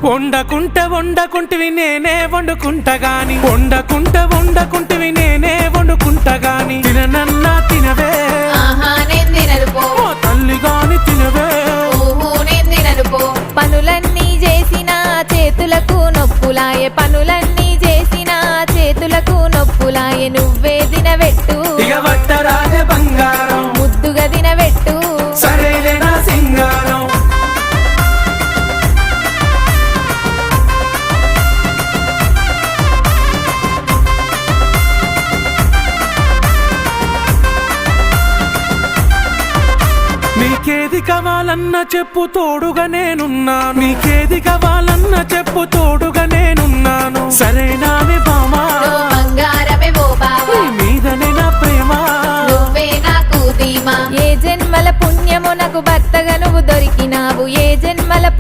వండకుంటివి నేనే వండుకుంటా గాని వండకుంటివి నేనే వండుకుంటా గాని తిననన్నా తినవే నేను తినను పో ఓ తల్లి గాని తినవే నేను తినను పో పనులన్నీ చేసిన చేతులకు నొప్పులాయే పనులన్నీ చేసిన చేతులకు నొప్పులాయే నువ్వే తినబెట్టు ఇక వట్టరాజే బంగారం ముద్దుగా తినబెట్టు సరేలే నా సింగారం నీకేది కావాలన్నా చెప్పు తోడుగా నేనున్నాను నీకేది కావాలన్నా చెప్పు తోడుగా నేనున్నాను సరేనానే బామా బంగారమే ఓ బావా మీదనే నా ప్రేమ నువ్వే నాకు ధీమా ఏ జన్మల పుణ్యము నాకు భర్తగా నువ్వు దొరికినావు ఏ జన్మల